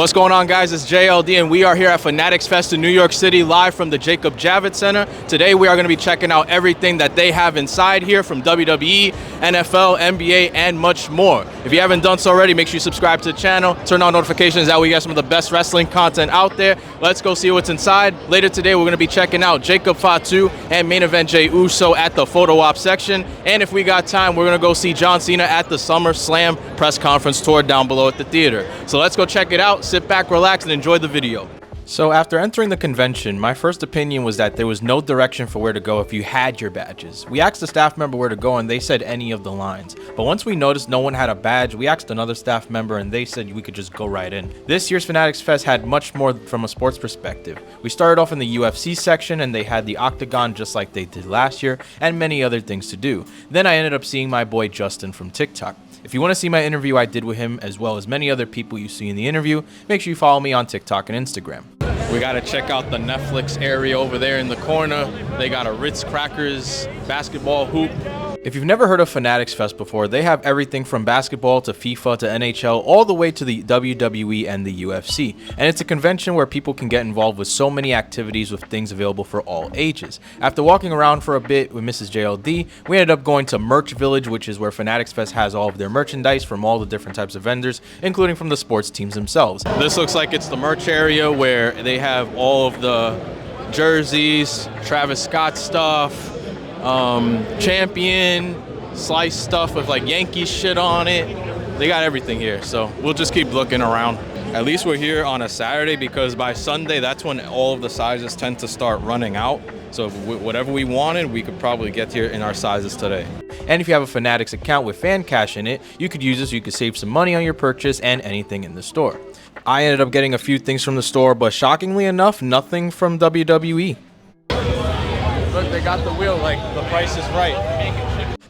What's going on, guys? It's JLD and we are here at Fanatics Fest in New York City, live from the Jacob Javits Center. Today we are going to be checking out everything that they have inside here from WWE, NFL, NBA, and much more. If you haven't done so already, make sure you subscribe to the channel, turn on notifications, that way you get some of the best wrestling content out there. Let's go see what's inside. Later today we're going to be checking out Jacob Fatu and main event Jey Uso at the photo op section. And if we got time, we're going to go see John Cena at the SummerSlam press conference tour down below at the theater. So let's go check it out. Sit back, relax, and enjoy the video. So after entering the convention, my first opinion was that there was no direction for where to go if you had your badges. We asked the staff member where to go and they said any of the lines. But once we noticed no one had a badge, we asked another staff member and they said we could just go right in. This year's Fanatics Fest had much more from a sports perspective. We started off in the UFC section and they had the Octagon just like they did last year and many other things to do. Then I ended up seeing my boy Justin from TikTok. If you want to see my interview I did with him, as well as many other people you see in the interview, make sure you follow me on TikTok and Instagram. We got to check out the Netflix area over there in the corner. They got a Ritz Crackers basketball hoop. If you've never heard of Fanatics Fest before, they have everything from basketball to FIFA to NHL, all the way to the WWE and the UFC. And it's a convention where people can get involved with so many activities with things available for all ages. After walking around for a bit with Mrs. JLD, we ended up going to Merch Village, which is where Fanatics Fest has all of their merchandise from all the different types of vendors, including from the sports teams themselves. This looks like it's the merch area where they have all of the jerseys, Travis Scott stuff, champion slice stuff with like Yankees shit on it. They got everything here, so we'll just keep looking around. At least we're here on a Saturday, because by Sunday that's when all of the sizes tend to start running out. So whatever we wanted, we could probably get here in our sizes today. And if you have a Fanatics account with Fan Cash in it, you could use this so you could save some money on your purchase and anything in the store. I ended up getting a few things from the store, but shockingly enough, nothing from WWE. Look, they got the wheel, like the price is right.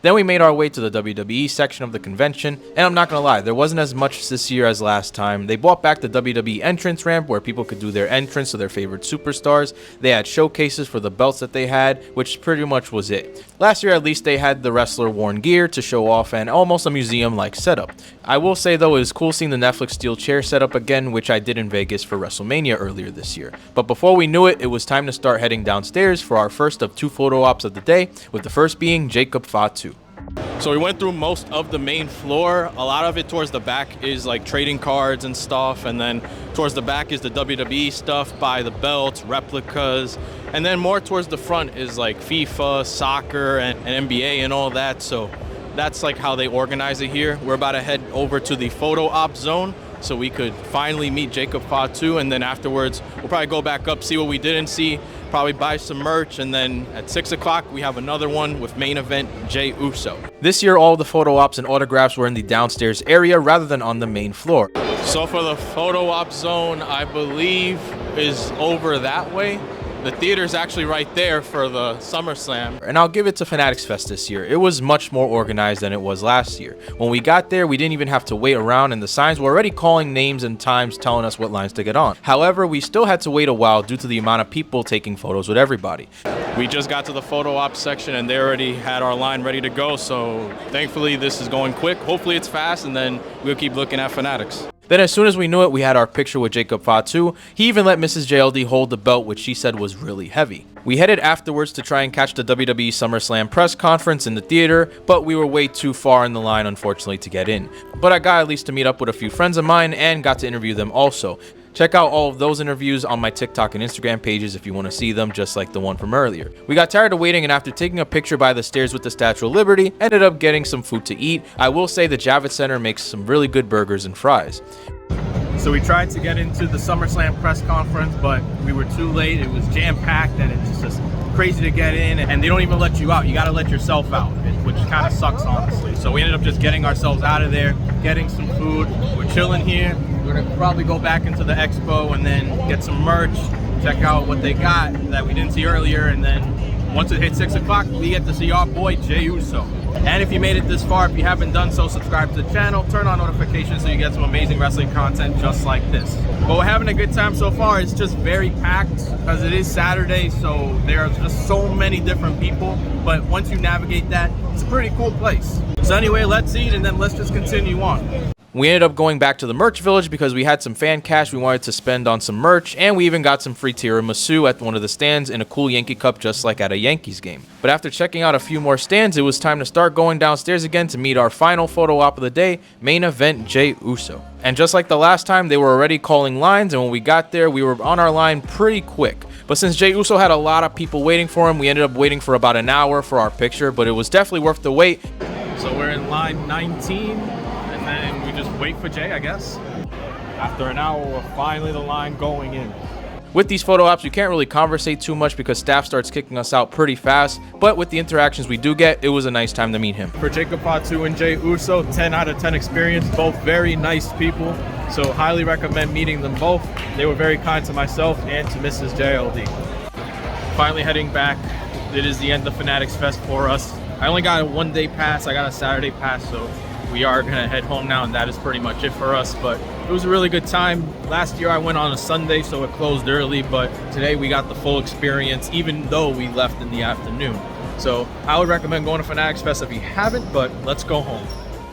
Then we made our way to the WWE section of the convention, and I'm not gonna lie, there wasn't as much this year as last time. They brought back the WWE entrance ramp where people could do their entrance to their favorite superstars. They had showcases for the belts that they had, which pretty much was it. Last year at least they had the wrestler worn gear to show off and almost a museum like setup. I will say though, it was cool seeing the Netflix steel chair setup again, which I did in Vegas for WrestleMania earlier this year. But before we knew it, it was time to start heading downstairs for our first of 2 photo ops of the day, with the first being Jacob Fatu. So we went through most of the main floor. A lot of it towards the back is like trading cards and stuff, and then towards the back is the WWE stuff by the belts, replicas, and then more towards the front is like FIFA, soccer, and NBA and all that. So that's like how they organize it here. We're about to head over to the photo op zone so we could finally meet Jacob Fatu, and then afterwards we'll probably go back up, see what we didn't see, probably buy some merch, and then at 6 o'clock we have another one with main event Jey Uso. This year all the photo ops and autographs were in the downstairs area rather than on the main floor. So for the photo op zone, I believe is over that way. The theater's actually right there for the SummerSlam. And I'll give it to Fanatics Fest this year. It was much more organized than it was last year. When we got there, we didn't even have to wait around, and the signs were already calling names and times telling us what lines to get on. However, we still had to wait a while due to the amount of people taking photos with everybody. We just got to the photo op section and they already had our line ready to go, so thankfully this is going quick. Hopefully it's fast, and then we'll keep looking at Fanatics. Then as soon as we knew it, we had our picture with Jacob Fatu. He even let Mrs. JLD hold the belt, which she said was really heavy. We headed afterwards to try and catch the WWE SummerSlam press conference in the theater, but we were way too far in the line, unfortunately, to get in. But I got at least to meet up with a few friends of mine and got to interview them also. Check out all of those interviews on my TikTok and Instagram pages if you want to see them, just like the one from earlier. We got tired of waiting, and after taking a picture by the stairs with the Statue of Liberty, ended up getting some food to eat. I will say the Javits Center makes some really good burgers and fries. So we tried to get into the SummerSlam press conference, but we were too late. It was jam-packed and it's just crazy to get in, and they don't even let you out. You got to let yourself out, which kind of sucks, honestly. So we ended up just getting ourselves out of there, getting some food. We're chilling here. We're gonna probably go back into the expo and then get some merch, check out what they got that we didn't see earlier, and then once it hits 6 o'clock, we get to see our boy Jey Uso. And if you made it this far, if you haven't done so, subscribe to the channel, turn on notifications so you get some amazing wrestling content just like this. But we're having a good time so far. It's just very packed because it is Saturday, so there are just so many different people. But once you navigate that, it's a pretty cool place. So anyway, let's eat and then let's just continue on. We ended up going back to the merch village because we had some fan cash we wanted to spend on some merch, and we even got some free tiramisu at one of the stands in a cool Yankee cup just like at a Yankees game. But after checking out a few more stands, it was time to start going downstairs again to meet our final photo op of the day, main event Jey Uso. And just like the last time, they were already calling lines, and when we got there, we were on our line pretty quick. But since Jey Uso had a lot of people waiting for him, we ended up waiting for about an hour for our picture, but it was definitely worth the wait. So we're in line 19, and then we just wait for Jey, I guess. After an hour, we're finally the line going in. With these photo ops, we can't really conversate too much because staff starts kicking us out pretty fast, but with the interactions we do get, it was a nice time to meet him. For Jacob Fatu and Jey Uso, 10 out of 10 experience, both very nice people, so highly recommend meeting them both. They were very kind to myself and to Mrs. JLD. Finally heading back. It is the end of Fanatics Fest for us. I only got a one-day pass, I got a Saturday pass, so we are gonna head home now, and that is pretty much it for us. But it was a really good time. Last year I went on a Sunday, so it closed early, but today we got the full experience, even though we left in the afternoon. So I would recommend going to Fanatics Fest if you haven't, but let's go home.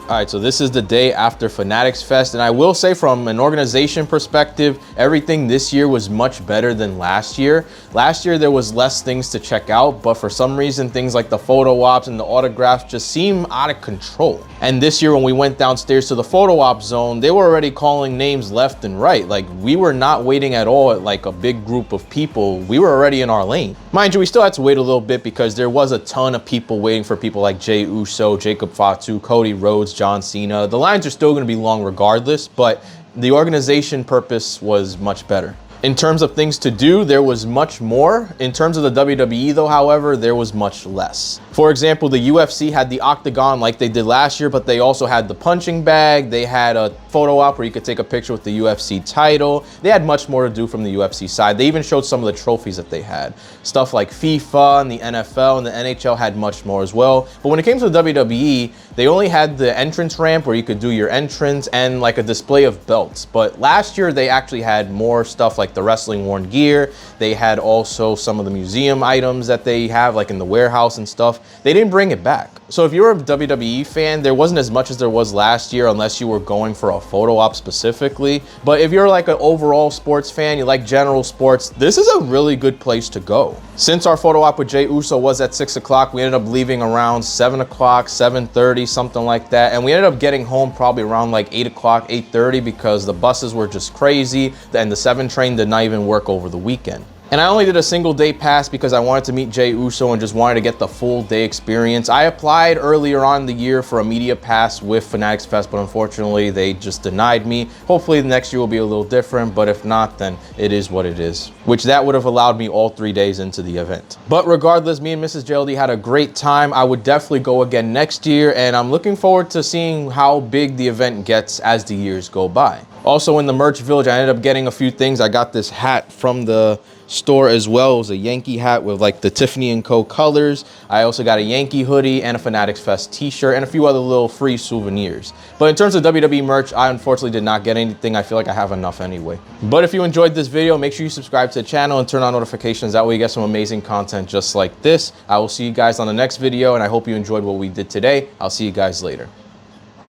All right, so this is the day after Fanatics Fest, and I will say from an organization perspective, everything this year was much better than last year. Last year there was less things to check out, but for some reason things like the photo ops and the autographs just seem out of control. And this year when we went downstairs to the photo op zone, they were already calling names left and right. Like, we were not waiting at all at like a big group of people. We were already in our lane. Mind you, we still had to wait a little bit because there was a ton of people waiting for people like Jey Uso, Jacob Fatu, Cody Rhodes, John Cena. The lines are still going to be long regardless, but the organization purpose was much better. In terms of things to do, there was much more. In terms of the WWE though, however, there was much less. For example, the UFC had the octagon like they did last year, but they also had the punching bag. They had a photo op where you could take a picture with the UFC title. They had much more to do from the UFC side. They even showed some of the trophies that they had. Stuff like FIFA and the NFL and the NHL had much more as well. But when it came to the WWE, they only had the entrance ramp where you could do your entrance and like a display of belts. But last year they actually had more stuff like the wrestling worn gear. They had also some of the museum items that they have like in the warehouse and stuff. They didn't bring it back. So if you're a WWE fan, there wasn't as much as there was last year unless you were going for a photo op specifically. But if you're like an overall sports fan, you like general sports, this is a really good place to go. Since our photo op with Jey Uso was at 6 o'clock, we ended up leaving around 7 o'clock, 7:30, something like that. And we ended up getting home probably around like 8 o'clock, 8:30 because the buses were just crazy and the 7 train did not even work over the weekend. And I only did a single day pass because I wanted to meet Jey Uso and just wanted to get the full day experience. I applied earlier on in the year for a media pass with Fanatics Fest, but unfortunately they just denied me. Hopefully the next year will be a little different, but if not, then it is what it is. Which that would have allowed me all 3 days into the event. But regardless, me and Mrs. JLD had a great time. I would definitely go again next year, and I'm looking forward to seeing how big the event gets as the years go by. Also in the merch village, I ended up getting a few things. I got this hat from the store as well. It was a Yankee hat with like the Tiffany & Co colors. I also got a Yankee hoodie and a Fanatics Fest t-shirt and a few other little free souvenirs. But in terms of WWE merch, I unfortunately did not get anything. I feel like I have enough anyway. But if you enjoyed this video, make sure you subscribe to the channel and turn on notifications. That way you get some amazing content just like this. I will see you guys on the next video, and I hope you enjoyed what we did today. I'll see you guys later.